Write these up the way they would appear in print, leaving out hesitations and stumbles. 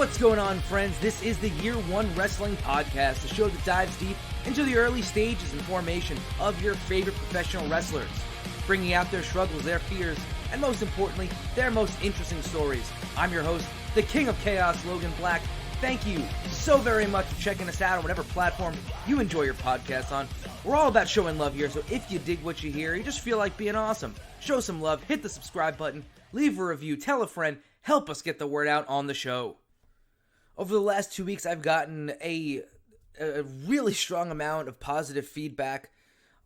What's going on, friends? This is the Year One Wrestling Podcast, the show that dives deep into the early stages and formation of your favorite professional wrestlers, bringing out their struggles, their fears, and most importantly, their most interesting stories. I'm your host, the King of Chaos, Logan Black. Thank you so very much for checking us out on whatever platform you enjoy your podcast on. We're all about showing love here, so if you dig what you hear, you just feel like being awesome, show some love, hit the subscribe button, leave a review, tell a friend, help us get the word out on the show. Over the last 2 weeks, I've gotten a really strong amount of positive feedback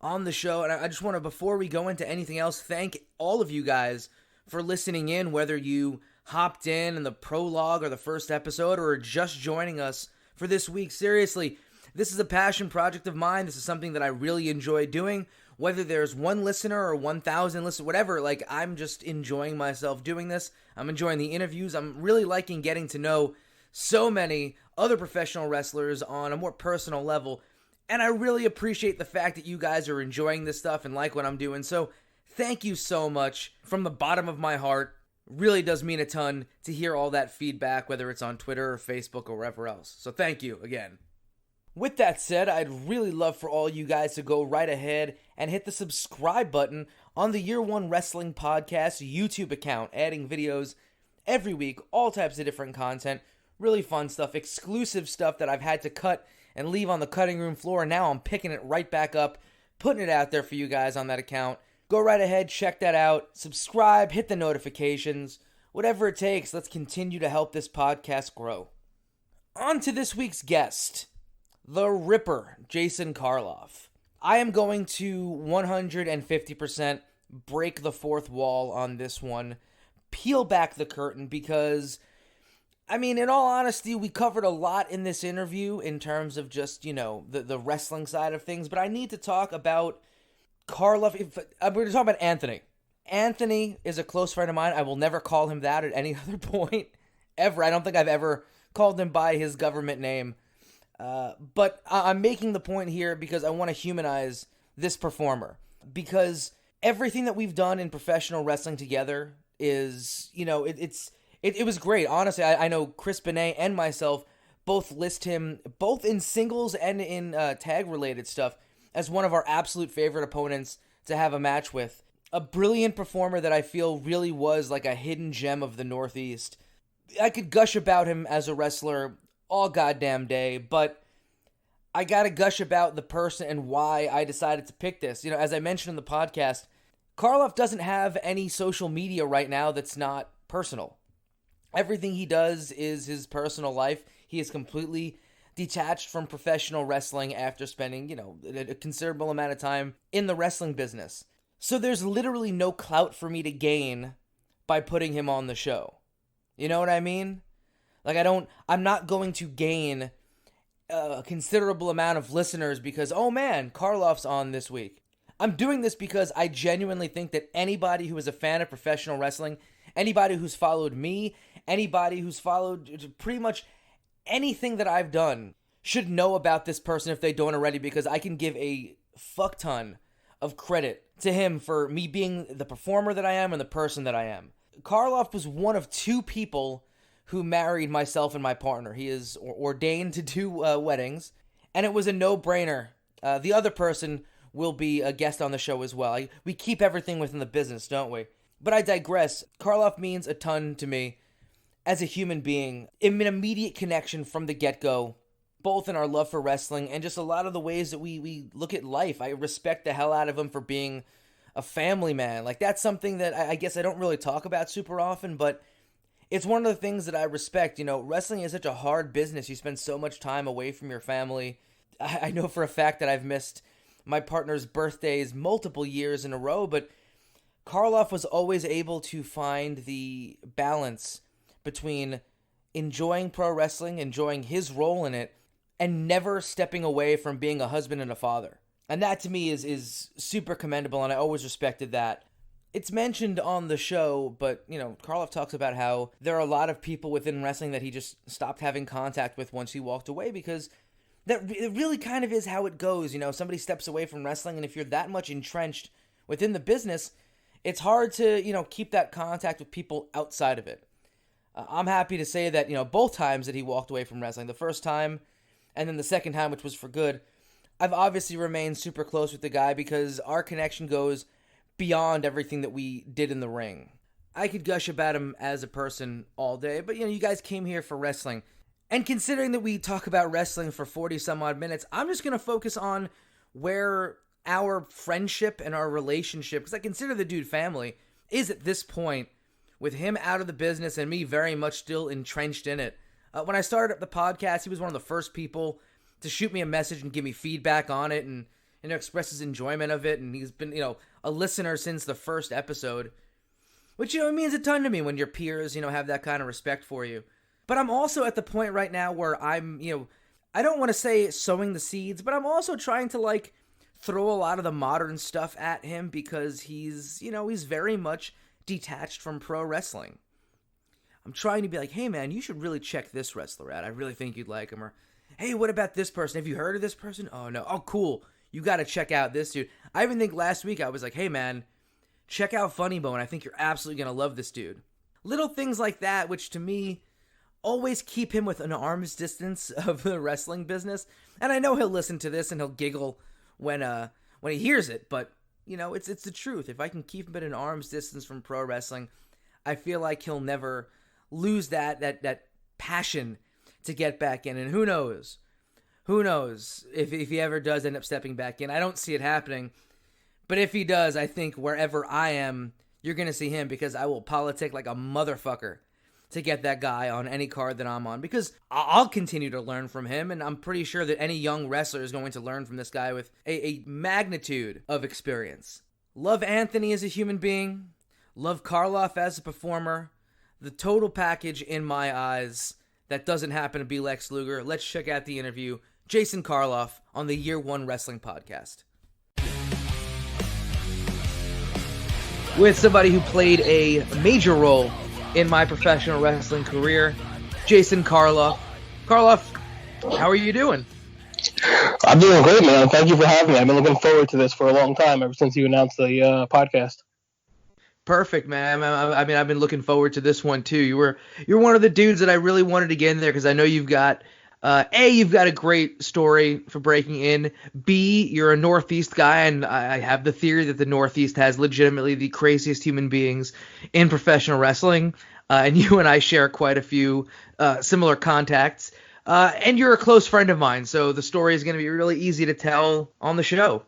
on the show, and I just want to, before we go into anything else, thank all of you guys for listening in, whether you hopped in the prologue or the first episode or are just joining us for this week. Seriously, this is a passion project of mine. This is something that I really enjoy doing, whether there's one listener or 1,000 listeners, whatever. Like, I'm just enjoying myself doing this. I'm enjoying the interviews. I'm really liking getting to know so many other professional wrestlers on a more personal level, and I really appreciate the fact that you guys are enjoying this stuff and like what I'm doing. So thank you so much from the bottom of my heart. Really does mean a ton to hear all that feedback, whether it's on Twitter or Facebook or wherever else. So thank you again. With that said, I'd really love for all you guys to go right ahead and hit the subscribe button on the Year One Wrestling Podcast YouTube account, adding videos every week, all types of different content. Really fun stuff, exclusive stuff that I've had to cut and leave on the cutting room floor, and now I'm picking it right back up, putting it out there for you guys on that account. Go right ahead, check that out, subscribe, hit the notifications, whatever it takes. Let's continue to help this podcast grow. On to this week's guest, the Ripper, Jason Karloff. I am going to 150% break the fourth wall on this one, peel back the curtain, because I mean, in all honesty, we covered a lot in this interview in terms of just, the wrestling side of things, but I need to talk about Karloff. We're going to talk about Anthony. Anthony is a close friend of mine. I will never call him that at any other point, ever. I don't think I've ever called him by his government name, but I'm making the point here because I want to humanize this performer, because everything that we've done in professional wrestling together is, It was great. Honestly, I know Chris Benet and myself both list him, both in singles and in tag-related stuff, as one of our absolute favorite opponents to have a match with. A brilliant performer that I feel really was like a hidden gem of the Northeast. I could gush about him as a wrestler all goddamn day, but I gotta gush about the person and why I decided to pick this. As I mentioned in the podcast, Karloff doesn't have any social media right now that's not personal. Everything he does is his personal life. He is completely detached from professional wrestling after spending, a considerable amount of time in the wrestling business. So there's literally no clout for me to gain by putting him on the show. You know what I mean? Like, I'm not going to gain a considerable amount of listeners because, oh man, Karloff's on this week. I'm doing this because I genuinely think that anybody who is a fan of professional wrestling, anybody who's followed me, anybody who's followed pretty much anything that I've done should know about this person if they don't already, because I can give a fuck ton of credit to him for me being the performer that I am and the person that I am. Karloff was one of two people who married myself and my partner. He is ordained to do weddings, and it was a no-brainer. The other person will be a guest on the show as well. We keep everything within the business, don't we? But I digress. Karloff means a ton to me as a human being. An immediate connection from the get-go, both in our love for wrestling and just a lot of the ways that we look at life. I respect the hell out of him for being a family man. Like, that's something that I guess I don't really talk about super often, but it's one of the things that I respect. Wrestling is such a hard business. You spend so much time away from your family. I know for a fact that I've missed my partner's birthdays multiple years in a row, but Karloff was always able to find the balance between enjoying pro wrestling, enjoying his role in it, and never stepping away from being a husband and a father. And that to me is super commendable, and I always respected that. It's mentioned on the show, but, Karloff talks about how there are a lot of people within wrestling that he just stopped having contact with once he walked away, because it really kind of is how it goes. Somebody steps away from wrestling, and if you're that much entrenched within the business, it's hard to, keep that contact with people outside of it. I'm happy to say that, both times that he walked away from wrestling, the first time and then the second time, which was for good, I've obviously remained super close with the guy because our connection goes beyond everything that we did in the ring. I could gush about him as a person all day, but you guys came here for wrestling. And considering that we talk about wrestling for 40 some odd minutes, I'm just going to focus on where our friendship and our relationship, because I consider the dude family, is at this point, with him out of the business and me very much still entrenched in it. When I started up the podcast, he was one of the first people to shoot me a message and give me feedback on it and express his enjoyment of it. And he's been, a listener since the first episode, which, it means a ton to me when your peers, have that kind of respect for you. But I'm also at the point right now where I'm, I don't want to say sowing the seeds, but I'm also trying to, throw a lot of the modern stuff at him because he's very much detached from pro wrestling. I'm trying to be like, hey man, you should really check this wrestler out. I really think you'd like him. Or, hey, what about this person? Have you heard of this person? Oh no. Oh cool. You got to check out this dude. I even think last week I was like, hey man, check out Funny Bone. I think you're absolutely going to love this dude. Little things like that, which to me always keep him with an arm's distance of the wrestling business. And I know he'll listen to this and he'll giggle when he hears it, but it's the truth. If I can keep him at an arm's distance from pro wrestling, I feel like he'll never lose that passion to get back in. And who knows if he ever does end up stepping back in. I don't see it happening, but if he does, I think wherever I am, you're going to see him because I will politic like a motherfucker to get that guy on any card that I'm on because I'll continue to learn from him, and I'm pretty sure that any young wrestler is going to learn from this guy with a magnitude of experience. Love Anthony as a human being, love Karloff as a performer, the total package in my eyes that doesn't happen to be Lex Luger. Let's check out the interview. Jason Karloff on the Year One Wrestling Podcast. With somebody who played a major role in my professional wrestling career, Jason Karloff. Karloff, how are you doing? I'm doing great, man. Thank you for having me. I've been looking forward to this for a long time, ever since you announced the podcast. Perfect, man. I mean, I've been looking forward to this one too. You're one of the dudes that I really wanted to get in there because I know you've got you've got a great story for breaking in. B, you're a Northeast guy, and I have the theory that the Northeast has legitimately the craziest human beings in professional wrestling. And you and I share quite a few similar contacts. And you're a close friend of mine, so the story is going to be really easy to tell on the show.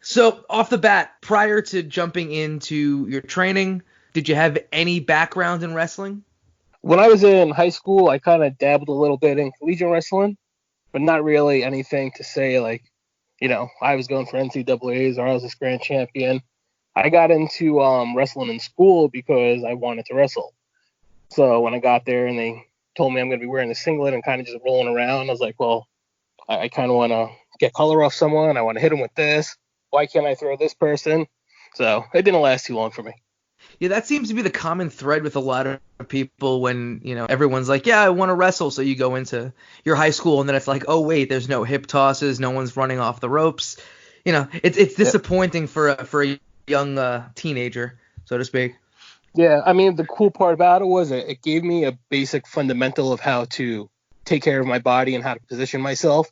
So, off the bat, prior to jumping into your training, did you have any background in wrestling? When I was in high school, I kind of dabbled a little bit in collegiate wrestling, but not really anything to say like, I was going for NCAAs or I was a grand champion. I got into wrestling in school because I wanted to wrestle. So when I got there and they told me I'm going to be wearing a singlet and kind of just rolling around, I was like, well, I kind of want to get color off someone. I want to hit him with this. Why can't I throw this person? So it didn't last too long for me. Yeah, that seems to be the common thread with a lot of people when, everyone's like, yeah, I want to wrestle. So you go into your high school and then it's like, oh, wait, there's no hip tosses. No one's running off the ropes. It's disappointing for a young teenager, so to speak. Yeah, I mean, the cool part about it was it gave me a basic fundamental of how to take care of my body and how to position myself.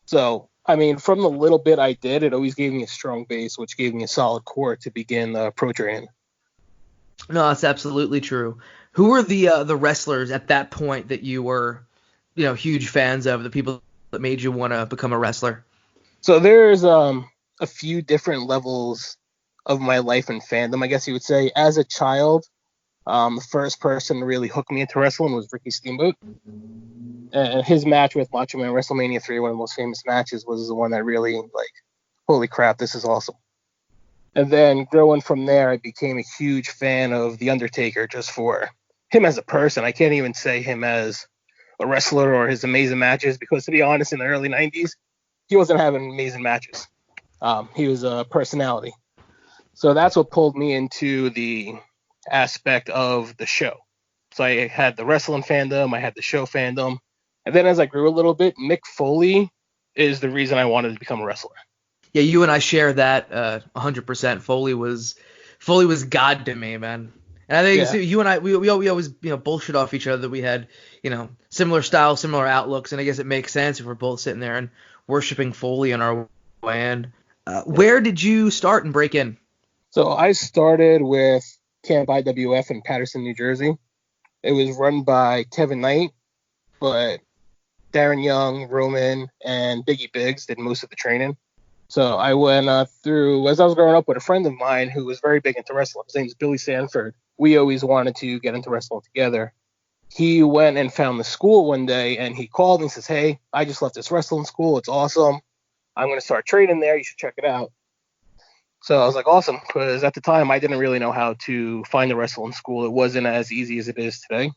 So, I mean, from the little bit I did, it always gave me a strong base, which gave me a solid core to begin pro training. No, that's absolutely true. Who were the wrestlers at that point that you were, huge fans of, the people that made you want to become a wrestler? So there's a few different levels of my life and fandom, I guess you would say. As a child, the first person to really hook me into wrestling was Ricky Steamboat. And his match with Macho Man WrestleMania 3, one of the most famous matches, was the one that really, holy crap, this is awesome. And then growing from there, I became a huge fan of The Undertaker just for him as a person. I can't even say him as a wrestler or his amazing matches because, to be honest, in the early 90s, he wasn't having amazing matches. He was a personality. So that's what pulled me into the aspect of the show. So I had the wrestling fandom, I had the show fandom. And then as I grew a little bit, Mick Foley is the reason I wanted to become a wrestler. Yeah, you and I share that 100%. Foley was God to me, man. And I think Yeah. so you and I, we always, bullshit off each other that we had, similar styles, similar outlooks, and I guess it makes sense if we're both sitting there and worshiping Foley on our way in. Yeah. Where did you start and break in? So I started with Camp IWF in Paterson, New Jersey. It was run by Kevin Knight, but Darren Young, Roman, and Biggie Biggs did most of the training. So I went through, as I was growing up, with a friend of mine who was very big into wrestling. His name is Billy Sanford. We always wanted to get into wrestling together. He went and found the school one day, and he called and says, "Hey, I just left this wrestling school. It's awesome. I'm going to start training there. You should check it out." So I was like, awesome, because at the time I didn't really know how to find a wrestling school. It wasn't as easy as it is today.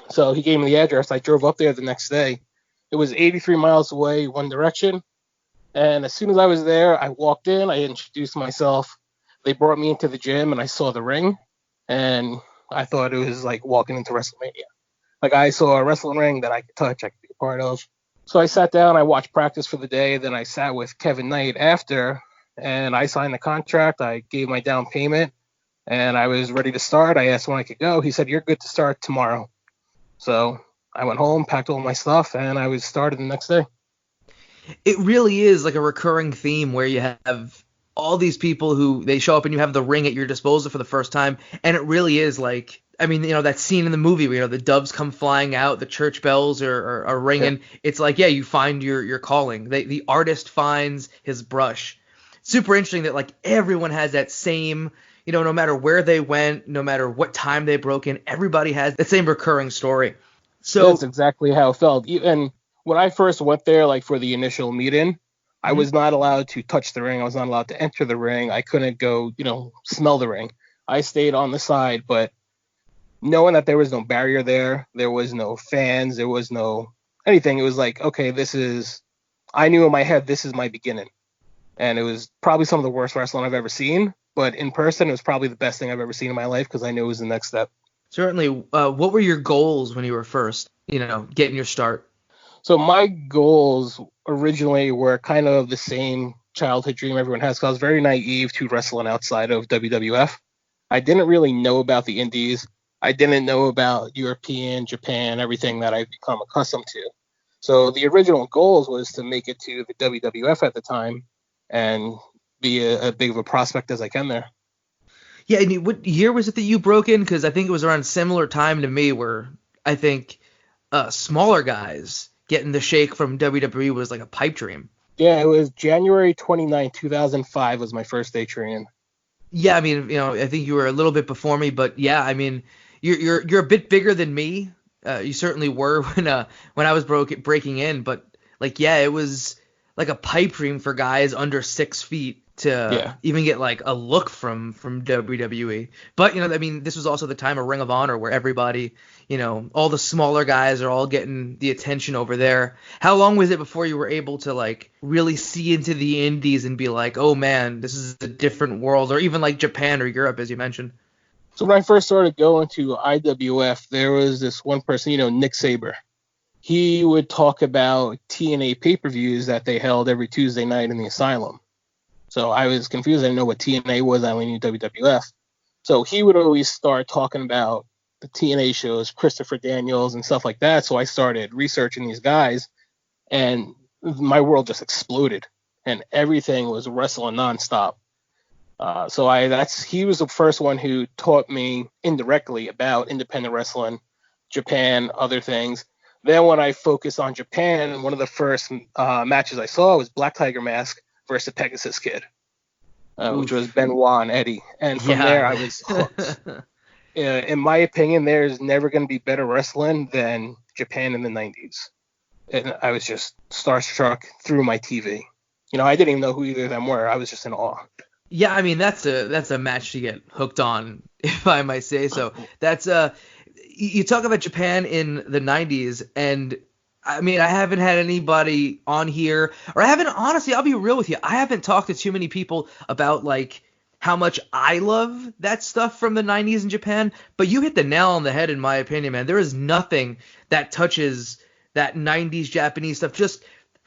So he gave me the address. I drove up there the next day. It was 83 miles away, one direction. And as soon as I was there, I walked in, I introduced myself. They brought me into the gym, and I saw the ring. And I thought it was like walking into WrestleMania. Like, I saw a wrestling ring that I could touch, I could be a part of. So I sat down, I watched practice for the day. Then I sat with Kevin Knight after, and I signed the contract. I gave my down payment, and I was ready to start. I asked when I could go. He said, "You're good to start tomorrow." So I went home, packed all my stuff, and I was started the next day. It really is like a recurring theme where you have all these people who they show up and you have the ring at your disposal for the first time, and it really is like, I mean, that scene in the movie where the doves come flying out, the church bells are ringing. Yeah. It's like, yeah, you find your calling. The artist finds his brush. Super interesting that like everyone has that same, no matter where they went, no matter what time they broke in, everybody has that same recurring story. So that's exactly how it felt. And when I first went there, like for the initial meet-in, I was not allowed to touch the ring. I was not allowed to enter the ring. I couldn't go, smell the ring. I stayed on the side, but knowing that there was no barrier there was no fans, there was no anything. It was like, okay, I knew in my head, this is my beginning. And it was probably some of the worst wrestling I've ever seen. But in person, it was probably the best thing I've ever seen in my life because I knew it was the next step. Certainly. What were your goals when you were first, getting your start? So my goals originally were kind of the same childhood dream everyone has, because I was very naive to wrestling outside of WWF. I didn't really know about the indies. I didn't know about European, Japan, everything that I've become accustomed to. So the original goals was to make it to the WWF at the time and be a big of a prospect as I can there. Yeah, and what year was it that you broke in? Because I think it was around similar time to me where I think smaller guys getting the shake from WWE was like a pipe dream. Yeah, it was January 29, 2005 was my first day training. Yeah, I mean, I think you were a little bit before me, but yeah, I mean, you're a bit bigger than me. You certainly were when I was breaking in, but like, yeah, it was like a pipe dream for guys under 6 feet to even get like a look from WWE. But I mean, this was also the time of Ring of Honor where everybody, all the smaller guys are all getting the attention over there. How long was it before you were able to like really see into the indies and be like, oh man, this is a different world, or even like Japan or Europe, as you mentioned? So when I first started going to IWF, there was this one person, Nick Saber. He would talk about TNA pay-per-views that they held every Tuesday night in the Asylum. So I was confused. I didn't know what TNA was. I only knew WWF. So he would always start talking about the TNA shows, Christopher Daniels and stuff like that. So I started researching these guys, and my world just exploded, and everything was wrestling nonstop. He was the first one who taught me indirectly about independent wrestling, Japan, other things. Then when I focused on Japan, one of the first matches I saw was Black Tiger Mask versus the Pegasus Kid, which was Benoit and Eddie. And from there, I was hooked. In my opinion, there's never going to be better wrestling than Japan in the 90s. And I was just starstruck through my TV. I didn't even know who either of them were. I was just in awe. Yeah, I mean, that's a match to get hooked on, if I might say so. That's you talk about Japan in the 90s, and I mean, I haven't had anybody on here, or I haven't, honestly, I'll be real with you, I haven't talked to too many people about like how much I love that stuff from the 90s in Japan, but you hit the nail on the head in my opinion, man. There is nothing that touches that 90s Japanese stuff, just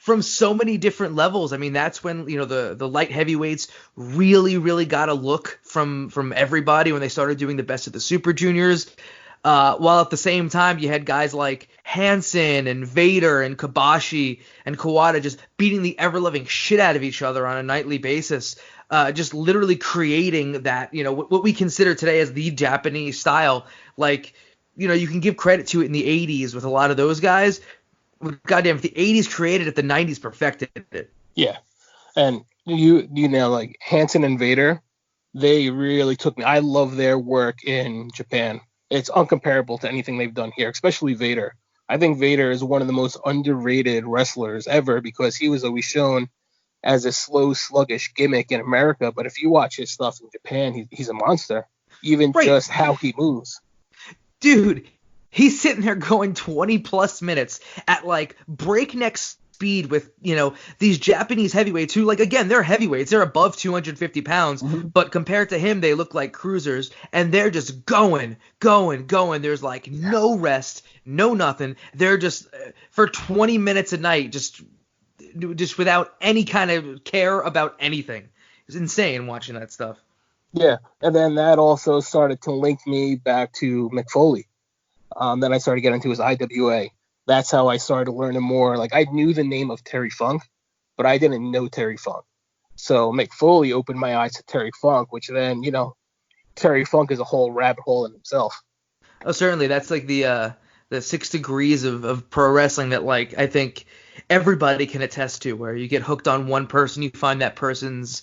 from so many different levels. I mean, that's when, the light heavyweights really, really got a look from everybody when they started doing the best of the Super Juniors. While at the same time, you had guys like Hansen and Vader and Kobashi and Kawada just beating the ever-loving shit out of each other on a nightly basis. Just literally creating that, what we consider today as the Japanese style. Like, you can give credit to it in the 80s with a lot of those guys. Goddamn, if the 80s created it, the 90s perfected it. Yeah. And you know, like Hansen and Vader, they really took me. I love their work in Japan. It's uncomparable to anything they've done here, especially Vader. I think Vader is one of the most underrated wrestlers ever because he was always shown as a slow, sluggish gimmick in America. But if you watch his stuff in Japan, he's a monster. Even just how he moves. Dude, he's sitting there going 20 plus minutes at like breakneck speed with, these Japanese heavyweights who, like, again, they're heavyweights. They're above 250 pounds, but compared to him, they look like cruisers, and they're just going. There's like no rest, no nothing. They're just for 20 minutes a night, just without any kind of care about anything. It's insane watching that stuff. Yeah, and then that also started to link me back to Mick Foley. Then I started getting into his IWA. That's how I started learning more. Like, I knew the name of Terry Funk, but I didn't know Terry Funk. So Mick Foley opened my eyes to Terry Funk, which then, Terry Funk is a whole rabbit hole in himself. Oh, certainly. That's like the 6 degrees of pro wrestling that, like, I think everybody can attest to, where you get hooked on one person, you find that person's,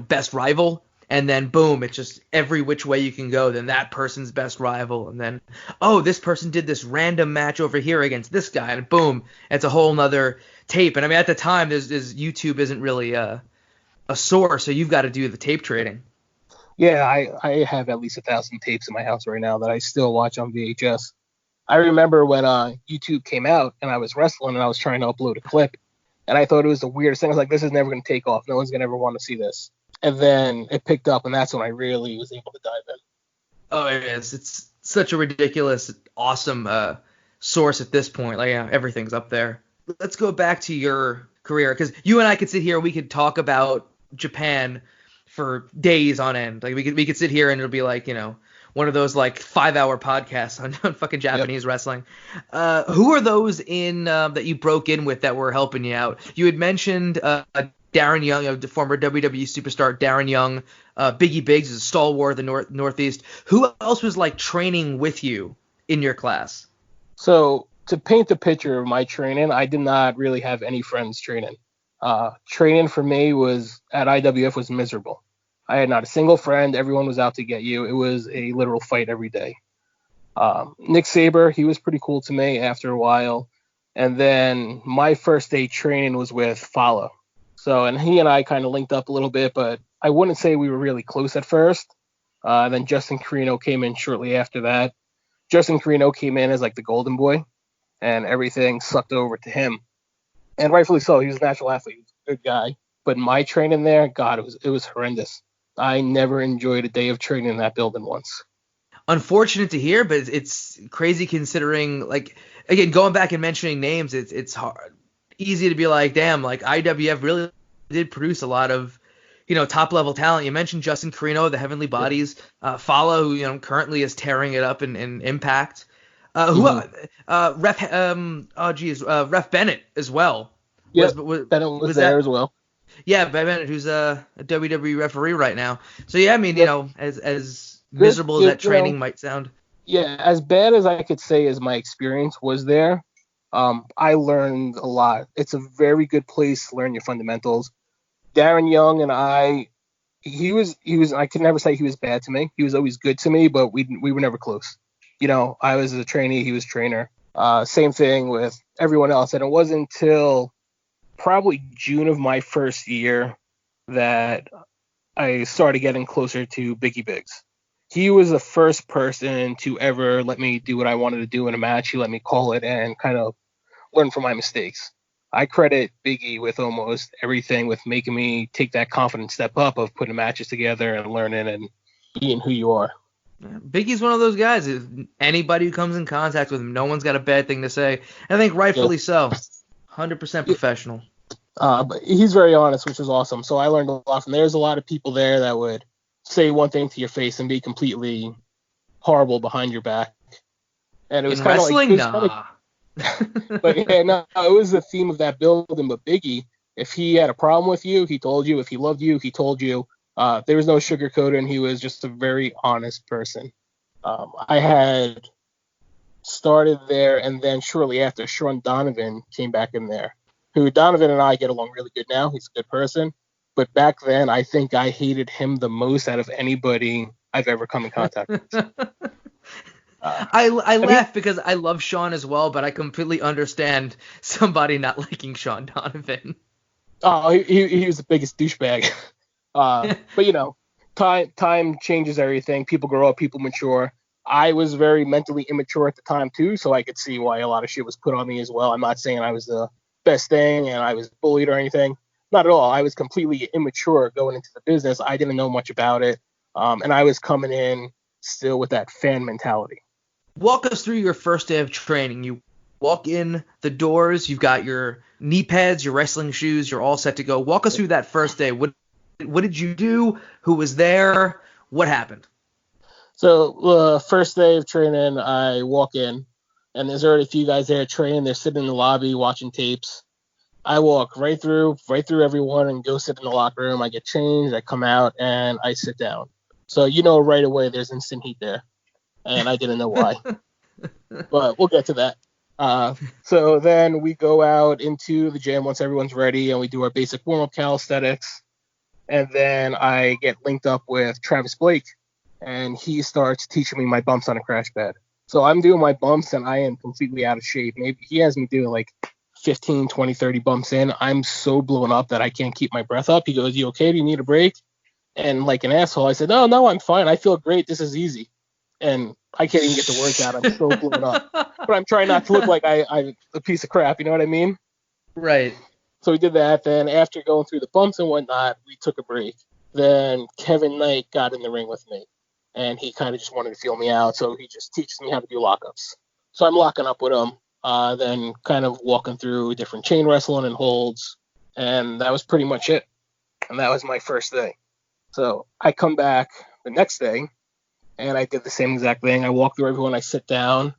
best rival, and then boom, it's just every which way you can go. Then that person's best rival, and then, oh, this person did this random match over here against this guy, and boom, it's a whole nother tape. And I mean, at the time, there's YouTube isn't really a source, so you've got to do the tape trading. Yeah, I have at least 1,000 tapes in my house right now that I still watch on VHS. I remember when YouTube came out and I was wrestling and I was trying to upload a clip, and I thought it was the weirdest thing. I was like, this is never going to take off. No one's going to ever want to see this. And then it picked up, and that's when I really was able to dive in. Oh, it is. It's such a ridiculous, awesome source at this point. Like, everything's up there. Let's go back to your career, because you and I could sit here, we could talk about Japan for days on end. Like, we could sit here and it'll be like, one of those like 5-hour podcasts on fucking Japanese wrestling. Who are those in that you broke in with that were helping you out? You had mentioned Darren Young, the former WWE superstar Darren Young. Biggie Biggs is a stalwart of the Northeast. Who else was like training with you in your class? So to paint the picture of my training, I did not really have any friends training. Training for me was at IWF was miserable. I had not a single friend. Everyone was out to get you. It was a literal fight every day. Nick Saber, he was pretty cool to me after a while. And then my first day training was with Fala. So, and he and I kind of linked up a little bit, but I wouldn't say we were really close at first. Then Justin Carino came in shortly after that. Justin Carino came in as like the golden boy, and everything sucked over to him. And rightfully so. He was a natural athlete. He was a good guy. But my training there, God, it was horrendous. I never enjoyed a day of training in that building once. Unfortunate to hear, but it's crazy considering, like, again, going back and mentioning names, it's hard, easy to be like, damn, like IWF really did produce a lot of, top level talent. You mentioned Justin Carino, the Heavenly Bodies, Fala, who currently is tearing it up in Impact. Ref Bennett as well. Yeah, Bennett was there as well. Yeah, Bennett, who's a WWE referee right now. So yeah, I mean, as miserable as that training might sound. Yeah, as bad as I could say as my experience was there, I learned a lot. It's a very good place to learn your fundamentals. Darren Young and he was. I could never say he was bad to me. He was always good to me, but we were never close. I was a trainee, he was trainer. Same thing with everyone else, and it wasn't until probably June of my first year that I started getting closer to Biggie Biggs. He was the first person to ever let me do what I wanted to do in a match. He let me call it and kind of learn from my mistakes. I credit Biggie with almost everything, with making me take that confident step up of putting matches together and learning and being who you are. Biggie's one of those guys. Anybody who comes in contact with him, no one's got a bad thing to say. I think rightfully so. 100% professional. But he's very honest, which was awesome. So I learned a lot from there. There's a lot of people there that would say one thing to your face and be completely horrible behind your back. And it was In kind of like, wrestling, nah. but yeah, no, it was the theme of that building. But Biggie, if he had a problem with you, he told you. If he loved you, he told you. There was no sugarcoating. He was just a very honest person. I had started there, and then shortly after, Sean Donovan came back in there. Who Donovan and I get along really good now. He's a good person. But back then, I think I hated him the most out of anybody I've ever come in contact with. I laugh because I love Sean as well, but I completely understand somebody not liking Sean Donovan. Oh, he was the biggest douchebag. But time changes everything. People grow up, people mature. I was very mentally immature at the time too, so I could see why a lot of shit was put on me as well. I'm not saying I was the best thing and I was bullied or anything. Not at all. I was completely immature going into the business. I didn't know much about it, and I was coming in still with that fan mentality. Walk us through your first day of training. You walk in the doors, you've got your knee pads, your wrestling shoes, you're all set to go. Walk us through that first day. What did you do? Who was there? What happened? So first day of training, I walk in, and there's already a few guys there training. They're sitting in the lobby watching tapes. I walk right through everyone and go sit in the locker room. I get changed, I come out, and I sit down. So right away there's instant heat there, and I didn't know why. But we'll get to that. So then we go out into the gym once everyone's ready, and we do our basic warm-up calisthenics. And then I get linked up with Travis Blake, and he starts teaching me my bumps on a crash pad. So I'm doing my bumps, and I am completely out of shape. Maybe he has me doing like 15, 20, 30 bumps in. I'm so blown up that I can't keep my breath up. He goes, "You okay? Do you need a break?" And like an asshole, I said, No, I'm fine. I feel great. This is easy." And I can't even get the words out. I'm so blown up. But I'm trying not to look like I'm a piece of crap. You know what I mean? Right. So we did that. Then after going through the bumps and whatnot, we took a break. Then Kevin Knight got in the ring with me, and he kind of just wanted to feel me out. So he just teaches me how to do lockups. So I'm locking up with him, then kind of walking through different chain wrestling and holds. And that was pretty much it. And that was my first day. So I come back the next day, and I did the same exact thing. I walk through everyone, I sit down,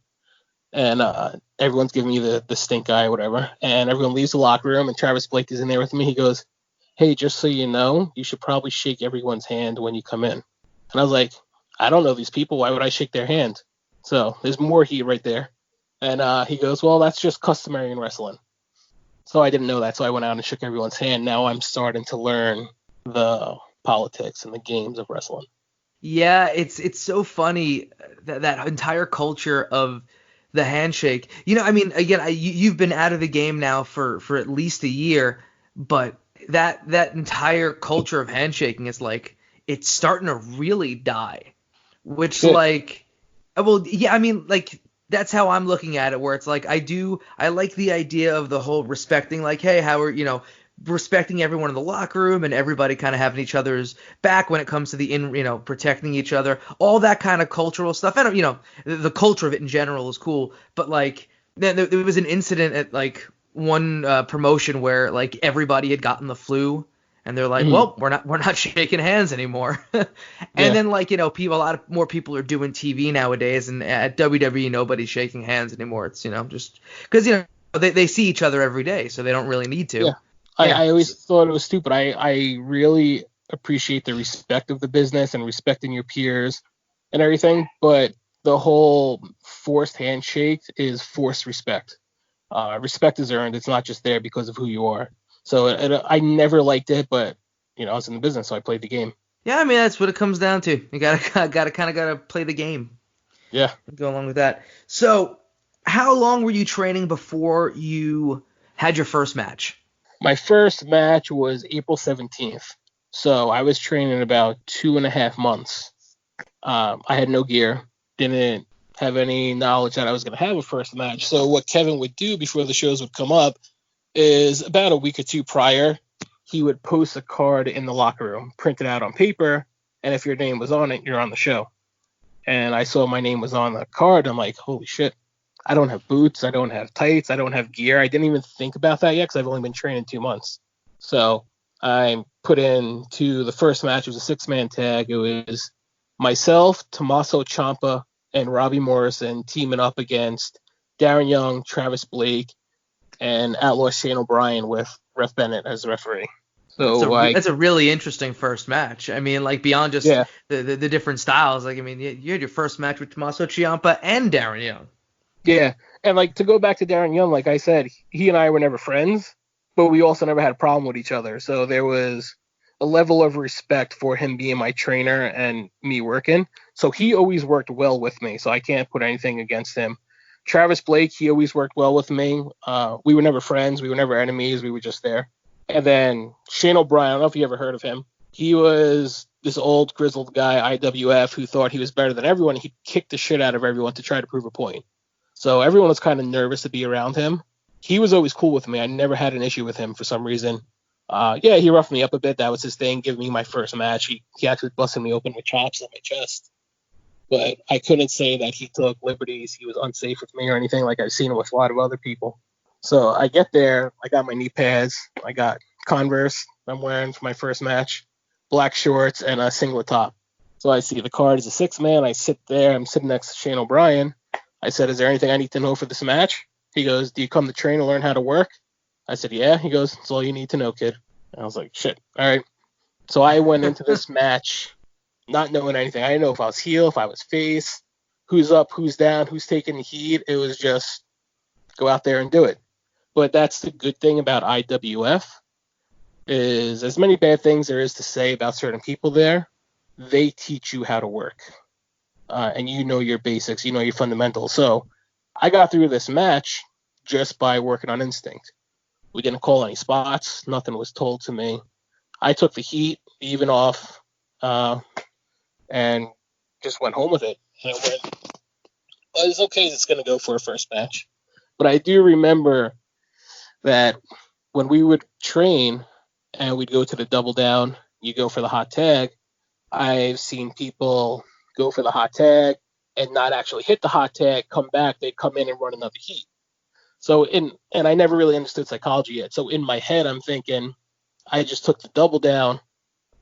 and everyone's giving me the stink eye or whatever. And everyone leaves the locker room, and Travis Blake is in there with me. He goes, "Hey, just so you know, you should probably shake everyone's hand when you come in." And I was like, "I don't know these people. Why would I shake their hand?" So there's more heat right there. And he goes, "Well, that's just customary in wrestling." So I didn't know that, so I went out and shook everyone's hand. Now I'm starting to learn the politics and the games of wrestling. Yeah, it's so funny that entire culture of the handshake. I mean, again, you've been out of the game now for at least a year, but that entire culture of handshaking is like it's starting to really die. Which like, well, yeah, I mean, like that's how I'm looking at it. Where it's like I like the idea of the whole respecting, like, hey, how are respecting everyone in the locker room and everybody kind of having each other's back when it comes to the protecting each other, all that kind of cultural stuff. I don't, the culture of it in general is cool, but like there was an incident at like one promotion where like everybody had gotten the flu and they're like, well, we're not shaking hands anymore. And then like, a lot more people are doing TV nowadays, and at WWE, nobody's shaking hands anymore. It's, just because, they see each other every day, so they don't really need to. Yeah. I always thought it was stupid. I really appreciate the respect of the business and respecting your peers and everything, but the whole forced handshake is forced respect. Respect is earned. It's not just there because of who you are. So I never liked it, but I was in the business, so I played the game. Yeah, I mean that's what it comes down to. You gotta play the game. Yeah. Go along with that. So, how long were you training before you had your first match? My first match was April 17th. So I was training about 2.5 months. I had no gear, didn't have any knowledge that I was going to have a first match. So what Kevin would do before the shows would come up is about a week or two prior, he would post a card in the locker room, print it out on paper, and if your name was on it, you're on the show. And I saw my name was on the card. I'm like, holy shit. I don't have boots. I don't have tights. I don't have gear. I didn't even think about that yet because I've only been training 2 months. So I put into the first match. It was a 6-man tag. It was myself, Tommaso Ciampa, and Robbie Morrison teaming up against Darren Young, Travis Blake, and Outlaw Shane O'Brien with Ref Bennett as the referee. So that's a really interesting first match. I mean, like beyond just yeah. the different styles. Like, I mean, you had your first match with Tommaso Ciampa and Darren Young. Yeah, and like to go back to Darren Young, like I said, he and I were never friends, but we also never had a problem with each other. So there was a level of respect for him being my trainer and me working. So he always worked well with me. So I can't put anything against him. Travis Blake, he always worked well with me. We were never friends. We were never enemies. We were just there. And then Shane O'Brien, I don't know if you ever heard of him. He was this old grizzled guy, IWF, who thought he was better than everyone. He kicked the shit out of everyone to try to prove a point. So everyone was kind of nervous to be around him. He was always cool with me. I never had an issue with him for some reason. Yeah, he roughed me up a bit. That was his thing, giving me my first match. He actually busted me open with chops on my chest. But I couldn't say that he took liberties. He was unsafe with me or anything like I've seen with a lot of other people. So I get there. I got my knee pads. I got Converse I'm wearing for my first match, black shorts, and a singlet top. So I see the card is a 6-man. I sit there. I'm sitting next to Shane O'Brien. I said, is there anything I need to know for this match? He goes, do you come to train and learn how to work? I said, yeah. He goes, that's all you need to know, kid. And I was like, shit. All right. So I went into this match not knowing anything. I didn't know if I was heel, if I was face, who's up, who's down, who's taking the heat. It was just go out there and do it. But that's the good thing about IWF is as many bad things there is to say about certain people there, they teach you how to work. And you know your basics, you know your fundamentals. So I got through this match just by working on instinct. We didn't call any spots. Nothing was told to me. I took the heat, even off, and just went home with it. And it went, well, it's okay. It's going to go for a first match. But I do remember that when we would train and we'd go to the double down, you go for the hot tag, I've seen people go for the hot tag and not actually hit the hot tag, come back, they'd come in and run another heat. So and I never really understood psychology yet. So in my head, I'm thinking, I just took the double down.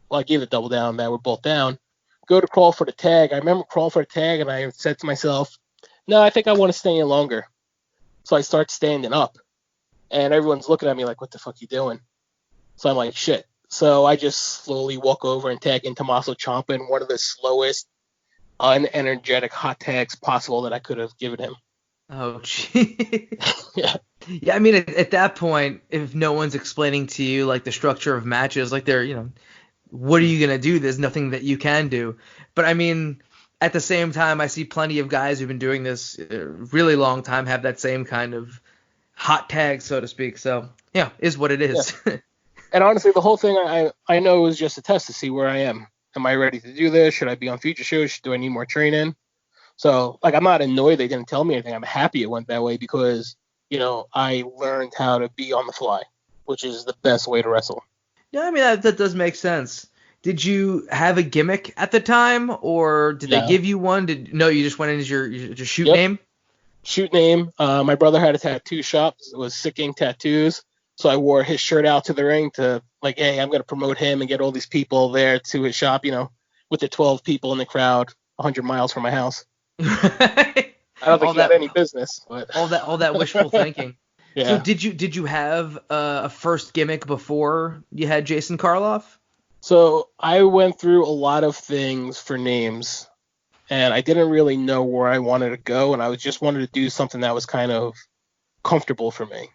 Well, I gave the double down that we're both down. Go to crawl for the tag. I remember crawling for the tag, and I said to myself, no, I think I want to stay in longer. So I start standing up, and everyone's looking at me like, what the fuck you doing? So I'm like, shit. So I just slowly walk over and tag in Tommaso Ciampa in one of the slowest, unenergetic hot tags possible that I could have given him. Oh, gee. Yeah. Yeah, I mean, at that point, if no one's explaining to you, like, the structure of matches, like, what are you going to do? There's nothing that you can do. But, I mean, at the same time, I see plenty of guys who've been doing this a really long time have that same kind of hot tag, so to speak. So, yeah, is what it is. Yeah. And honestly, the whole thing I know is just a test to see where I am. Am I ready to do this? Should I be on future shows? Do I need more training? So, like, I'm not annoyed they didn't tell me anything. I'm happy it went that way because, I learned how to be on the fly, which is the best way to wrestle. Yeah, I mean, that does make sense. Did you have a gimmick at the time, or did they give you one? No, you just went in as your shoot name? Shoot name. My brother had a tattoo shop. It was Sick Ink Tattoos. So I wore his shirt out to the ring to, like, hey, I'm going to promote him and get all these people there to his shop, with the 12 people in the crowd 100 miles from my house. I don't think he had any business. But all that wishful thinking. Yeah. So did you have a first gimmick before you had Jason Karloff? So I went through a lot of things for names, and I didn't really know where I wanted to go, and I just wanted to do something that was kind of comfortable for me.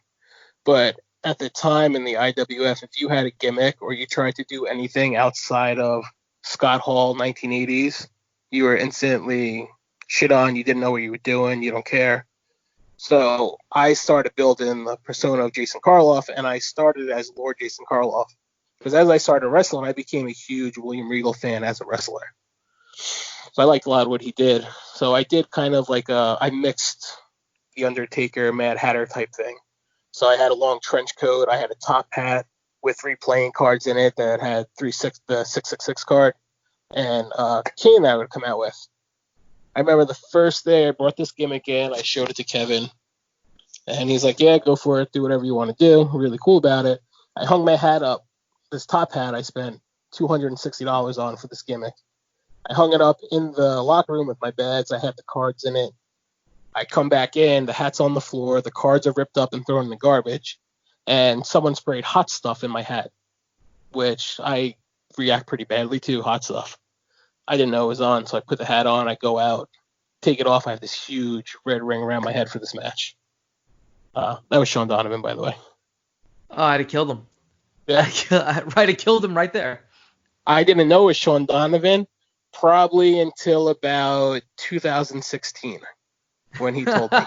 But at the time in the IWF, if you had a gimmick or you tried to do anything outside of Scott Hall 1980s, you were instantly shit on. You didn't know what you were doing. You don't care. So I started building the persona of Jason Karloff, and I started as Lord Jason Karloff. Because as I started wrestling, I became a huge William Regal fan as a wrestler. So I liked a lot of what he did. So I did kind of like I mixed the Undertaker, Mad Hatter type thing. So I had a long trench coat. I had a top hat with 3 playing cards in it that had the 666 card, and cane that I would come out with. I remember the first day I brought this gimmick in, I showed it to Kevin, and he's like, yeah, go for it, do whatever you want to do. Really cool about it. I hung my hat up. This top hat I spent $260 on for this gimmick. I hung it up in the locker room with my bags. I had the cards in it. I come back in, the hat's on the floor, the cards are ripped up and thrown in the garbage, and someone sprayed hot stuff in my hat, which I react pretty badly to, hot stuff. I didn't know it was on, so I put the hat on, I go out, take it off, I have this huge red ring around my head for this match. That was Sean Donovan, by the way. Oh, I'd have killed him. Yeah. I'd have killed him right there. I didn't know it was Sean Donovan probably until about 2016 when he told me.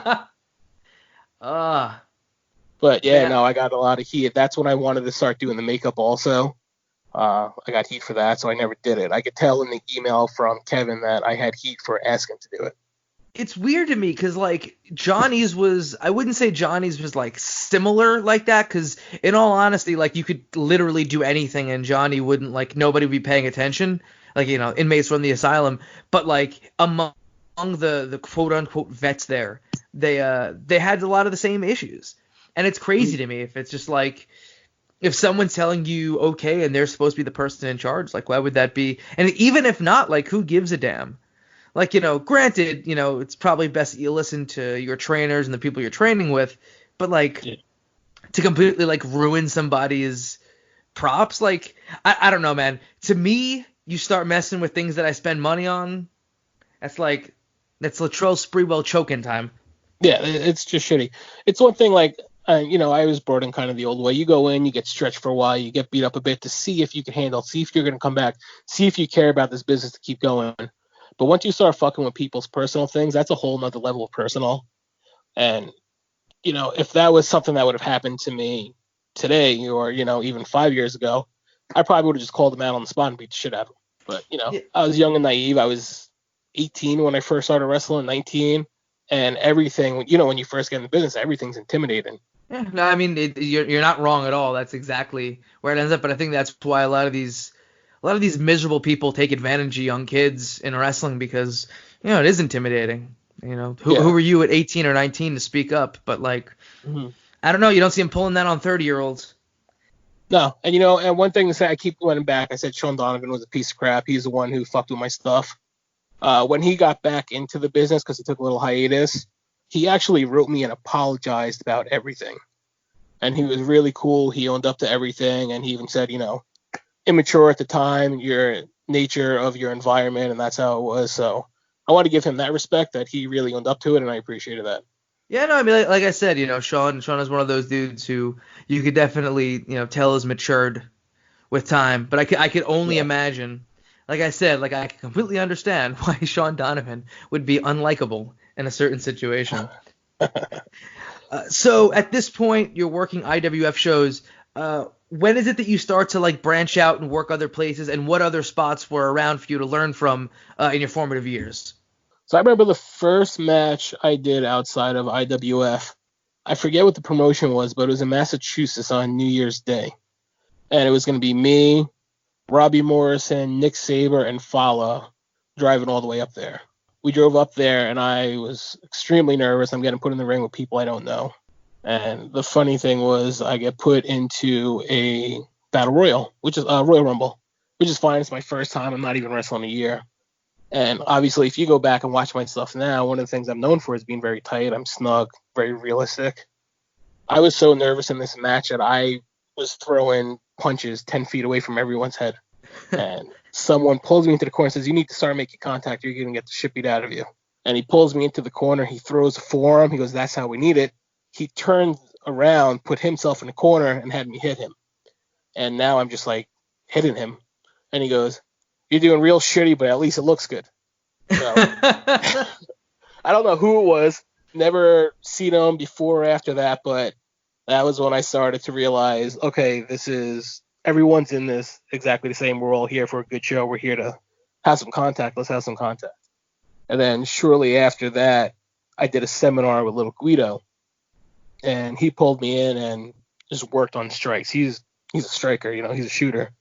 But yeah, no, I got a lot of heat. That's when I wanted to start doing the makeup also. I got heat for that, so I never did it. I could tell in the email from Kevin that I had heat for asking to do it. It's weird to me because, like, Johnny's was, I wouldn't say Johnny's was, like, similar like that because, in all honesty, like, you could literally do anything and Johnny wouldn't, like, nobody would be paying attention. Like, you know, inmates from the asylum. But, like, among the quote-unquote vets there, they had a lot of the same issues. And it's crazy to me if it's just, like, if someone's telling you okay and they're supposed to be the person in charge, like, why would that be? And even if not, like, who gives a damn? Like, you know, granted, you know, it's probably best that you listen to your trainers and the people you're training with, but, like, to completely, like, ruin somebody's props, like, I don't know, man. To me, you start messing with things that I spend money on, that's Latrell Sprewell choking time. Yeah, it's just shitty. It's one thing, like, you know, I was brought in kind of the old way. You go in, you get stretched for a while, you get beat up a bit to see if you can handle, see if you're going to come back, see if you care about this business to keep going. But once you start fucking with people's personal things, that's a whole nother level of personal. And, you know, if that was something that would have happened to me today or, you know, even 5 years ago, I probably would have just called them out on the spot and beat the shit out of them. But, you know, I was young and naive. I was 18 when I first started wrestling, 19. And everything, you know, when you first get in the business, everything's intimidating. Yeah, no, I mean, you're not wrong at all. That's exactly where it ends up. But I think that's why a lot of these miserable people take advantage of young kids in wrestling because, you know, it is intimidating. You know, who are you at 18 or 19 to speak up? But, like, I don't know. You don't see him pulling that on 30-year-olds. No. And, you know, and one thing to say, I keep going back. I said Sean Donovan was a piece of crap. He's the one who fucked with my stuff. When he got back into the business because he took a little hiatus, he actually wrote me and apologized about everything. And he was really cool. He owned up to everything. And he even said, you know, immature at the time, your nature of your environment, and that's how it was. So I want to give him that respect that he really owned up to it, and I appreciated that. Yeah, no, I mean, like I said, you know, Sean is one of those dudes who you could definitely, you know, tell is matured with time. But I could only imagine, like I said, like I can completely understand why Sean Donovan would be unlikable in a certain situation. So at this point, you're working IWF shows. When is it that you start to, like, branch out and work other places, and what other spots were around for you to learn from in your formative years? So I remember the first match I did outside of IWF. I forget what the promotion was, but it was in Massachusetts on New Year's Day. And it was going to be me, Robbie Morrison, Nick Saber, and Fala driving all the way up there. We drove up there, and I was extremely nervous. I'm getting put in the ring with people I don't know. And the funny thing was I get put into a battle royal, which is a Royal Rumble, which is fine. It's my first time. I'm not even wrestling a year. And obviously, if you go back and watch my stuff now, one of the things I'm known for is being very tight. I'm snug, very realistic. I was so nervous in this match that I was throwing punches 10 feet away from everyone's head. And someone pulls me into the corner and says, you need to start making contact or you're going to get the shit beat out of you. And he pulls me into the corner. He throws a forearm. He goes, that's how we need it. He turned around, put himself in the corner, and had me hit him. And now I'm just, like, hitting him. And he goes, you're doing real shitty, but at least it looks good. So, I don't know who it was. Never seen him before or after that, but that was when I started to realize, okay, everyone's in this exactly the same. We're all here for a good show. We're here to have some contact. Let's have some contact. And then shortly after that, I did a seminar with Little Guido. And he pulled me in and just worked on strikes. He's a striker, you know, he's a shooter.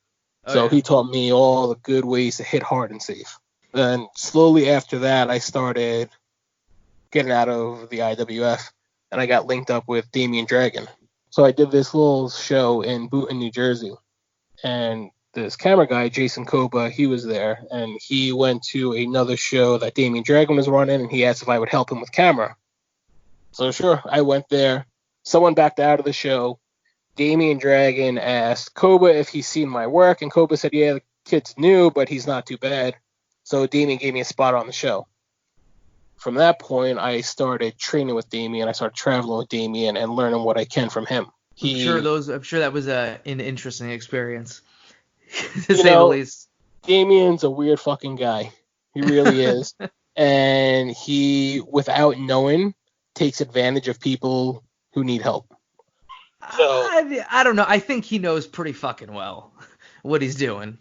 So he taught me all the good ways to hit hard and safe. Then slowly after that, I started getting out of the IWF, and I got linked up with Damian Dragon. So I did this little show in Boonton, New Jersey, and this camera guy, Jason Koba, he was there, and he went to another show that Damian Dragon was running, and he asked if I would help him with camera. So sure, I went there. Someone backed out of the show. Damian Dragon asked Koba if he's seen my work, and Koba said, yeah, the kid's new, but he's not too bad. So Damian gave me a spot on the show. From that point, I started training with Damian. I started traveling with Damian and learning what I can from him. I'm sure that was an interesting experience, to say the least. Damian's a weird fucking guy. He really is. And he, without knowing, takes advantage of people who need help. So I don't know. I think he knows pretty fucking well what he's doing.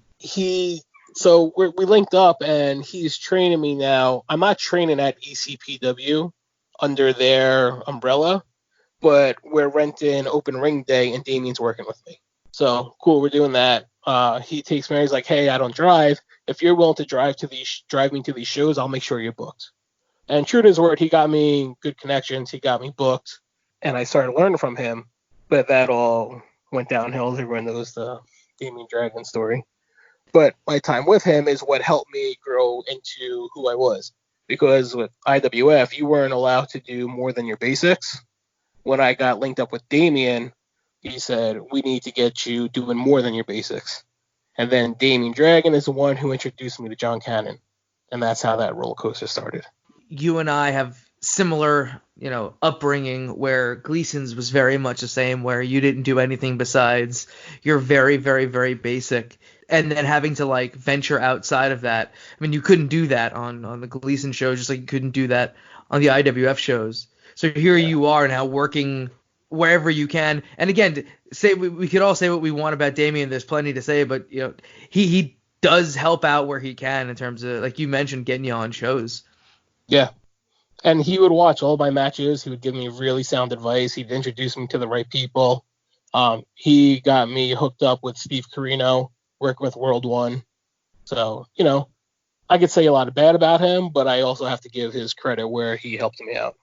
So we linked up, and he's training me now. I'm not training at ECPW under their umbrella, but we're renting open ring day, and Damian's working with me. So cool, we're doing that. He takes me. He's like, "Hey, I don't drive. If you're willing to drive me to these shows, I'll make sure you're booked." And true to his word, he got me good connections. He got me booked, and I started learning from him. But that all went downhill. Everyone knows the Damian Dragon story. But my time with him is what helped me grow into who I was. Because with IWF, you weren't allowed to do more than your basics. When I got linked up with Damian, he said, we need to get you doing more than your basics. And then Damian Dragon is the one who introduced me to John Cannon. And that's how that roller coaster started. You and I have similar, upbringing, where Gleason's was very much the same, where you didn't do anything besides you're very, very, very basic. And then having to venture outside of that. I mean, you couldn't do that on the Gleason show, just like you couldn't do that on the IWF shows. So here you are now working wherever you can. And again, say we could all say what we want about Damian. There's plenty to say, but he does help out where he can in terms of, like you mentioned, getting you on shows. Yeah. And he would watch all my matches. He would give me really sound advice. He'd introduce me to the right people. He got me hooked up with Steve Carino, working with World One. So, I could say a lot of bad about him, but I also have to give his credit where he helped me out.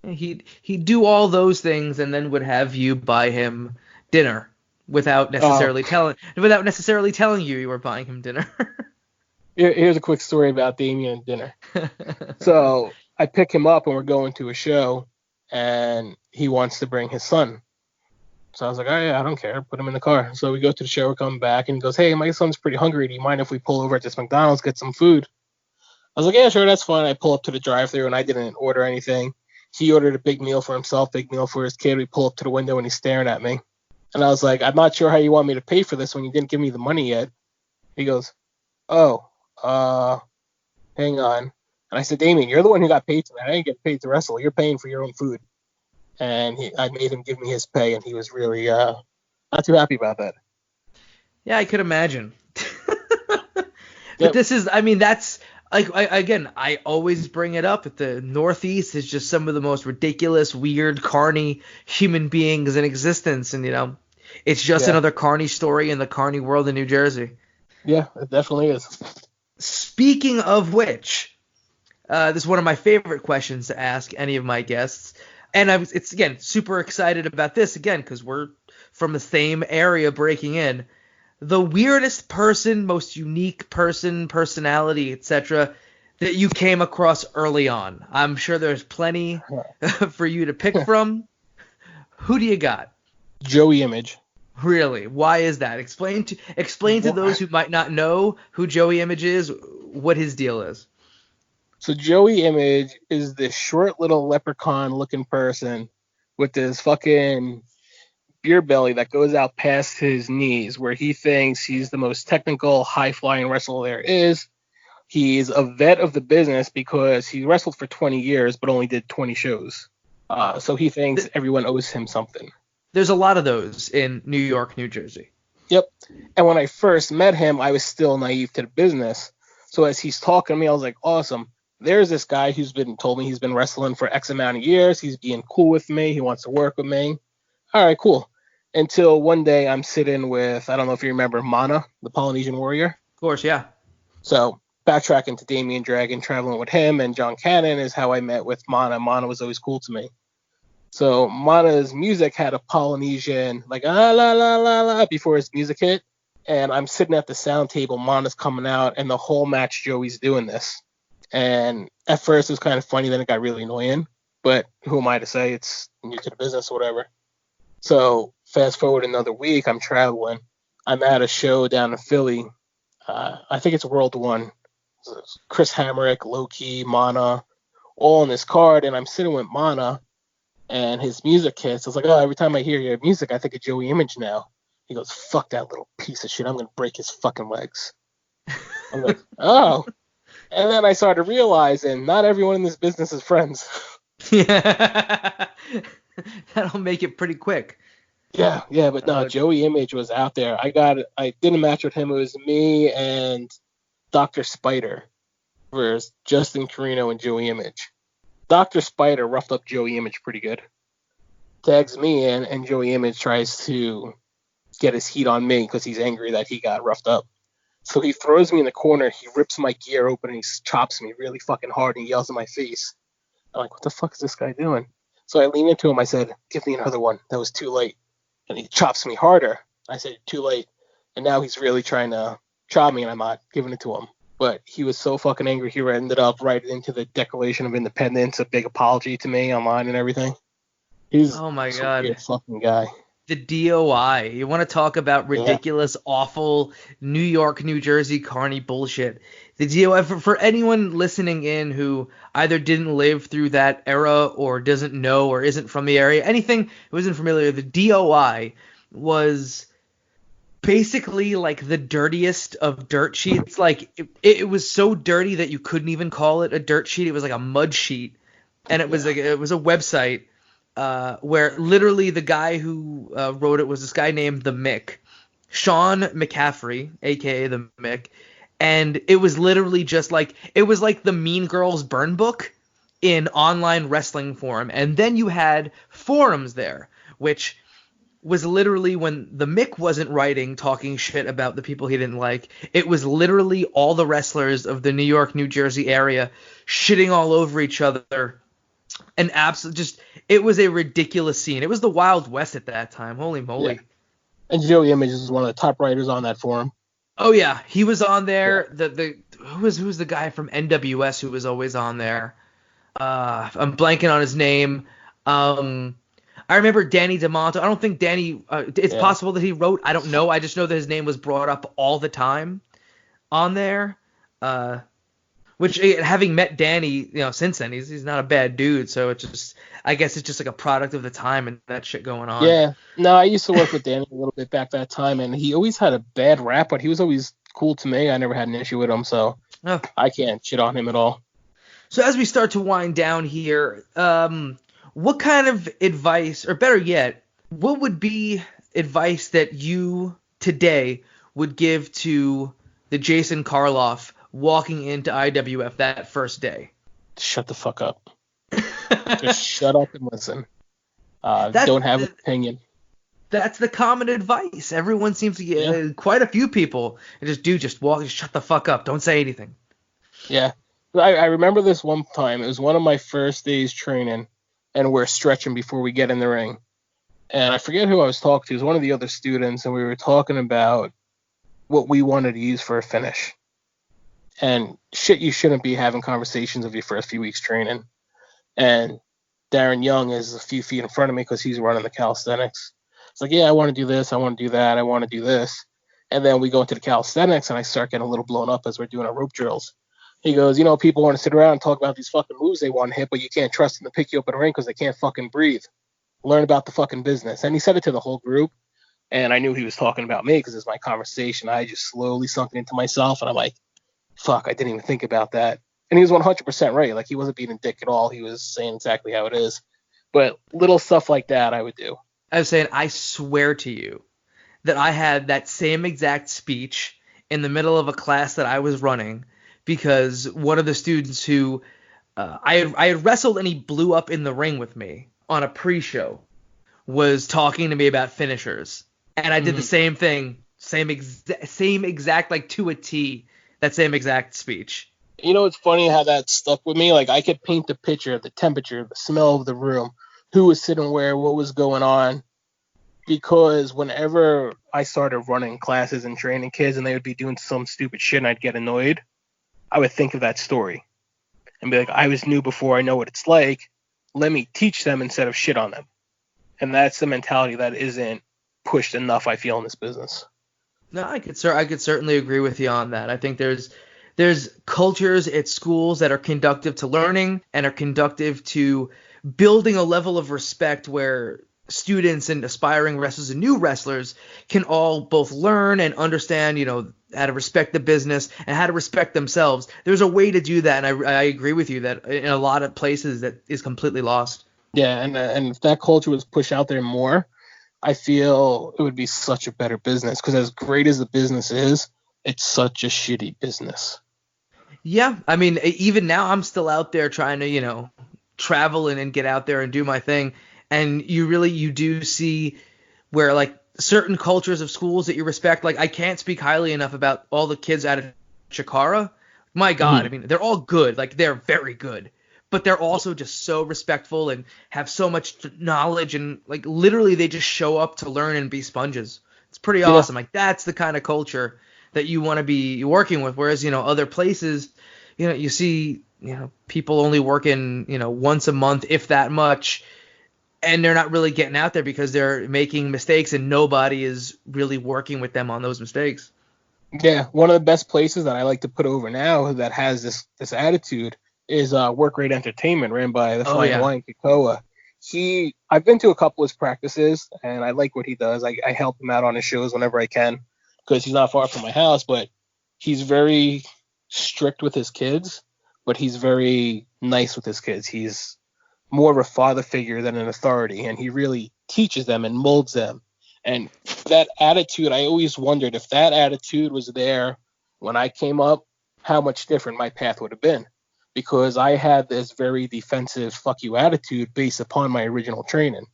He'd do all those things and then would have you buy him dinner without necessarily telling you were buying him dinner. Here's a quick story about Damian and dinner. So I pick him up and we're going to a show, and he wants to bring his son. So I was like, oh, yeah, I don't care. Put him in the car. So we go to the show, we come back, and he goes, hey, my son's pretty hungry. Do you mind if we pull over at this McDonald's, get some food? I was like, yeah, sure, that's fine. I pull up to the drive-thru, and I didn't order anything. He ordered a big meal for himself, big meal for his kid. We pull up to the window, and he's staring at me. And I was like, I'm not sure how you want me to pay for this when you didn't give me the money yet. He goes, oh, hang on. And I said, Damian, you're the one who got paid tonight. I didn't get paid to wrestle. You're paying for your own food. And I made him give me his pay, and he was really not too happy about that. Yeah, I could imagine. But this is, I mean, that's, I always bring it up. That the Northeast is just some of the most ridiculous, weird, carny human beings in existence. And, it's just another carny story in the carny world in New Jersey. Yeah, it definitely is. Speaking of which, this is one of my favorite questions to ask any of my guests. And it's, again, super excited about this, again, because we're from the same area breaking in. The weirdest person, most unique person, personality, etc., that you came across early on. I'm sure there's plenty for you to pick from. Who do you got? Joey Image. Really? Why is that? Explain to those who might not know who Joey Image is, what his deal is. So Joey Image is this short little leprechaun-looking person with this fucking beer belly that goes out past his knees, where he thinks he's the most technical, high-flying wrestler there is. He's a vet of the business because he wrestled for 20 years but only did 20 shows. So he thinks everyone owes him something. There's a lot of those in New York, New Jersey. Yep. And when I first met him, I was still naive to the business. So as he's talking to me, I was like, awesome. There's this guy who's told me he's been wrestling for X amount of years. He's being cool with me. He wants to work with me. All right, cool. Until one day I'm sitting with, I don't know if you remember Mana, the Polynesian warrior. Of course, yeah. So backtracking to Damien Dragon, traveling with him and John Cannon is how I met with Mana. Mana was always cool to me. So Mana's music had a Polynesian, like, ah, la, la, la, la, before his music hit. And I'm sitting at the sound table, Mana's coming out, and the whole match Joey's doing this. And at first it was kind of funny, then it got really annoying. But who am I to say? It's new to the business or whatever. So fast forward another week, I'm traveling. I'm at a show down in Philly. I think it's World One. Chris Hamrick, Loki, Mana, all on this card, and I'm sitting with Mana, and his music hits. I was like, oh, every time I hear your music, I think of Joey Image now. He goes, fuck that little piece of shit. I'm going to break his fucking legs. I'm like, oh. And then I started realizing not everyone in this business is friends. Yeah. That'll make it pretty quick. Yeah, but no, Joey Image was out there. I did a match with him. It was me and Dr. Spider versus Justin Carino and Joey Image. Dr. Spider roughed up Joey Image pretty good. Tags me in, and Joey Image tries to get his heat on me because he's angry that he got roughed up. So he throws me in the corner, he rips my gear open, and he chops me really fucking hard, and he yells in my face. I'm like, what the fuck is this guy doing? So I lean into him, I said, give me another one. That was too late. And he chops me harder. I said, too late. And now he's really trying to chop me, and I'm not giving it to him. But he was so fucking angry, he ended up right into the Declaration of Independence, a big apology to me online and everything. He's oh my god, weird fucking guy. The DOI. You want to talk about ridiculous, awful New York, New Jersey carny bullshit. The DOI, for anyone listening in who either didn't live through that era or doesn't know or isn't from the area, anything who isn't familiar, the DOI was basically like the dirtiest of dirt sheets. Like it was so dirty that you couldn't even call it a dirt sheet. It was like a mud sheet, and it was like it was a website where literally the guy who wrote it was this guy named the Mick, Sean McCaffrey, aka the Mick, and it was literally just like it was like the Mean Girls burn book in online wrestling form, and then you had forums there, which was literally when the Mick wasn't writing talking shit about the people he didn't like. It was literally all the wrestlers of the New York, New Jersey area shitting all over each other. And it was a ridiculous scene. It was the Wild West at that time. Holy moly. Yeah. And Joey Image is one of the top writers on that forum. Oh yeah, he was on there. Yeah. Who's the guy from NWS who was always on there? I'm blanking on his name. I remember Danny DeMonto. I don't think Danny. It's possible that he wrote. I don't know. I just know that his name was brought up all the time on there. Which, having met Danny, since then, he's not a bad dude. So I guess it's just like a product of the time and that shit going on. Yeah. No, I used to work with Danny a little bit back that time, and he always had a bad rap, but he was always cool to me. I never had an issue with him, so I can't shit on him at all. So as we start to wind down here, what kind of advice, or better yet, what would be advice that you today would give to the Jason Karloff walking into IWF that first day? Shut the fuck up. Just shut up and listen. Don't have an opinion. That's the common advice. Everyone seems to get quite a few people. Just walk, just shut the fuck up. Don't say anything. Yeah. I remember this one time. It was one of my first days training, and we're stretching before we get in the ring. And I forget who I was talking to. It was one of the other students, and we were talking about what we wanted to use for a finish. And shit, you shouldn't be having conversations of your first few weeks training. And Darren Young is a few feet in front of me because he's running the calisthenics. It's like, yeah, I want to do this. I want to do that. I want to do this. And then we go into the calisthenics, and I start getting a little blown up as we're doing our rope drills. He goes, people want to sit around and talk about these fucking moves they want to hit, but you can't trust them to pick you up in the ring because they can't fucking breathe. Learn about the fucking business. And he said it to the whole group, and I knew he was talking about me because it's my conversation. I just slowly sunk into myself, and I'm like, fuck, I didn't even think about that. And he was 100% right. Like, he wasn't being a dick at all. He was saying exactly how it is. But little stuff like that I would do. I was saying, I swear to you that I had that same exact speech in the middle of a class that I was running, because one of the students who I had wrestled and he blew up in the ring with me on a pre-show was talking to me about finishers. And I did the same thing, same exact, like to a T, that same exact speech. You know, it's funny how that stuck with me. Like, I could paint the picture, the temperature, the smell of the room, who was sitting where, what was going on. Because whenever I started running classes and training kids and they would be doing some stupid shit and I'd get annoyed, I would think of that story and be like, I was new before, I know what it's like. Let me teach them instead of shit on them. And that's the mentality that isn't pushed enough, I feel, in this business. No, I could certainly agree with you on that. I think there's cultures at schools that are conducive to learning and are conducive to building a level of respect where students and aspiring wrestlers and new wrestlers can all both learn and understand, how to respect the business and how to respect themselves. There's a way to do that, and I agree with you that in a lot of places that is completely lost. Yeah, and if that culture was pushed out there more, I feel it would be such a better business, because as great as the business is, it's such a shitty business. Yeah, I mean, even now I'm still out there trying to, travel and get out there and do my thing. And you do see where, like, certain cultures of schools that you respect, like, I can't speak highly enough about all the kids out of Chikara. My God, I mean, they're all good. Like, they're very good. But they're also just so respectful and have so much knowledge, and, like, literally they just show up to learn and be sponges. It's pretty awesome. Like, that's the kind of culture that you want to be working with. Whereas, other places, you see, people only working, once a month, if that much. And they're not really getting out there because they're making mistakes and nobody is really working with them on those mistakes. Yeah, one of the best places that I like to put over now that has this attitude is Work Rate Entertainment, ran by the Flying Hawaiian Kikoa. I've been to a couple of his practices, and I like what he does. I help him out on his shows whenever I can, because he's not far from my house, but he's very strict with his kids, but he's very nice with his kids. He's more of a father figure than an authority, and he really teaches them and molds them. And that attitude, I always wondered if that attitude was there when I came up, how much different my path would have been, because I had this very defensive fuck you attitude based upon my original training.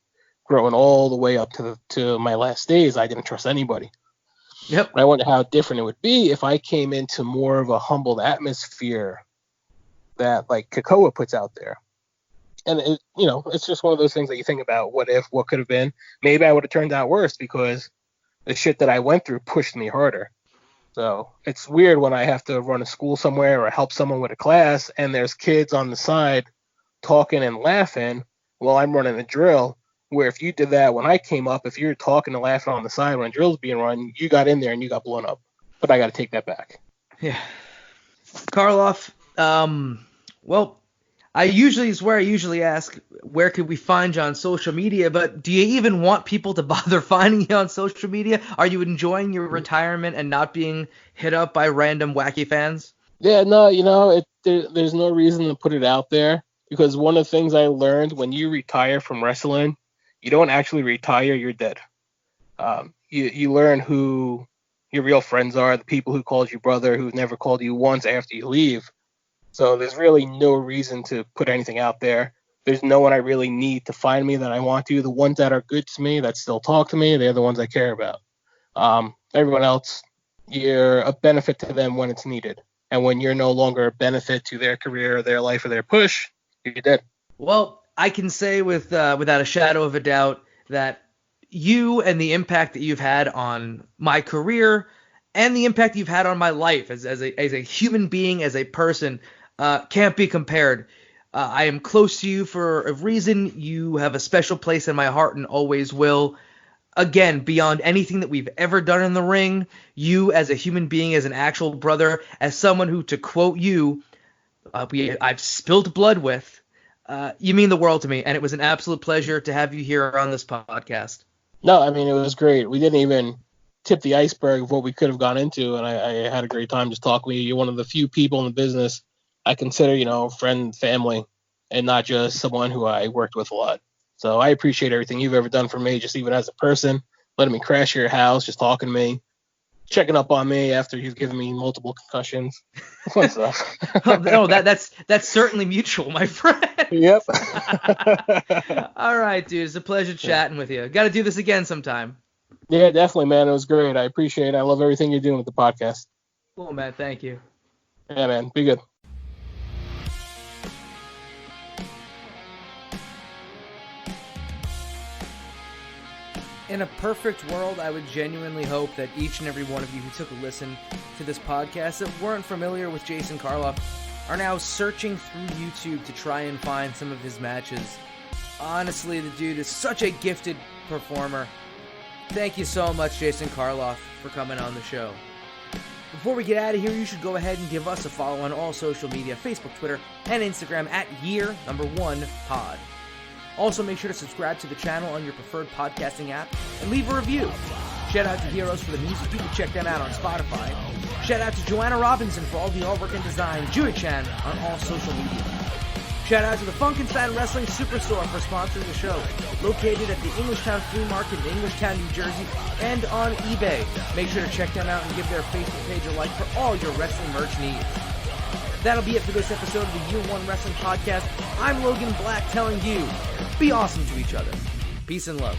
Growing all the way up to my last days, I didn't trust anybody. Yep. I wonder how different it would be if I came into more of a humbled atmosphere that, like, Kikoa puts out there. And it's just one of those things that you think about. What if? What could have been? Maybe I would have turned out worse because the shit that I went through pushed me harder. So it's weird when I have to run a school somewhere or help someone with a class, and there's kids on the side talking and laughing while I'm running a drill. Where if you did that when I came up, if you're talking and laughing on the side when a drill's being run, you got in there and you got blown up. But I got to take that back. Yeah. Karloff, well, I usually ask, where could we find you on social media? But do you even want people to bother finding you on social media? Are you enjoying your retirement and not being hit up by random wacky fans? Yeah, no, there's no reason to put it out there, because one of the things I learned, when you retire from wrestling, you don't actually retire, you're dead. You learn who your real friends are, the people who called you brother, who've never called you once after you leave. So there's really no reason to put anything out there. There's no one I really need to find me that I want to. The ones that are good to me, that still talk to me, they're the ones I care about. Everyone else, you're a benefit to them when it's needed. And when you're no longer a benefit to their career or their life or their push, you're dead. Well, I can say without a shadow of a doubt that you and the impact that you've had on my career and the impact you've had on my life as a human being, as a person, can't be compared. I am close to you for a reason. You have a special place in my heart and always will. Again, beyond anything that we've ever done in the ring, you as a human being, as an actual brother, as someone who, to quote you, I've spilled blood with, you mean the world to me, and it was an absolute pleasure to have you here on this podcast. No, I mean, it was great. We didn't even tip the iceberg of what we could have gone into, and I had a great time just talking with you. You're one of the few people in the business I consider, friend, family, and not just someone who I worked with a lot. So I appreciate everything you've ever done for me, just even as a person, letting me crash your house, just talking to me, checking up on me after you've given me multiple concussions. Fun stuff. No, that's certainly mutual, my friend. Yep. All right, dude. It's a pleasure chatting with you. Got to do this again sometime. Yeah, definitely, man. It was great. I appreciate it. I love everything you're doing with the podcast. Cool, man. Thank you. Yeah, man. Be good. In a perfect world, I would genuinely hope that each and every one of you who took a listen to this podcast that weren't familiar with Jason Karloff are now searching through YouTube to try and find some of his matches. Honestly, the dude is such a gifted performer. Thank you so much, Jason Karloff, for coming on the show. Before we get out of here, you should go ahead and give us a follow on all social media, Facebook, Twitter, and Instagram at year1pod. Also, make sure to subscribe to the channel on your preferred podcasting app and leave a review. Shout out to Heroes for the music. You can check them out on Spotify. Shout out to Joanna Robinson for all the artwork and design. Julie-chan on all social media. Shout out to the Funkenstein Wrestling Superstore for sponsoring the show. Located at the Englishtown Flea Market in Englishtown, New Jersey, and on eBay. Make sure to check them out and give their Facebook page a like for all your wrestling merch needs. That'll be it for this episode of the Year One Wrestling Podcast. I'm Logan Black telling you, be awesome to each other. Peace and love.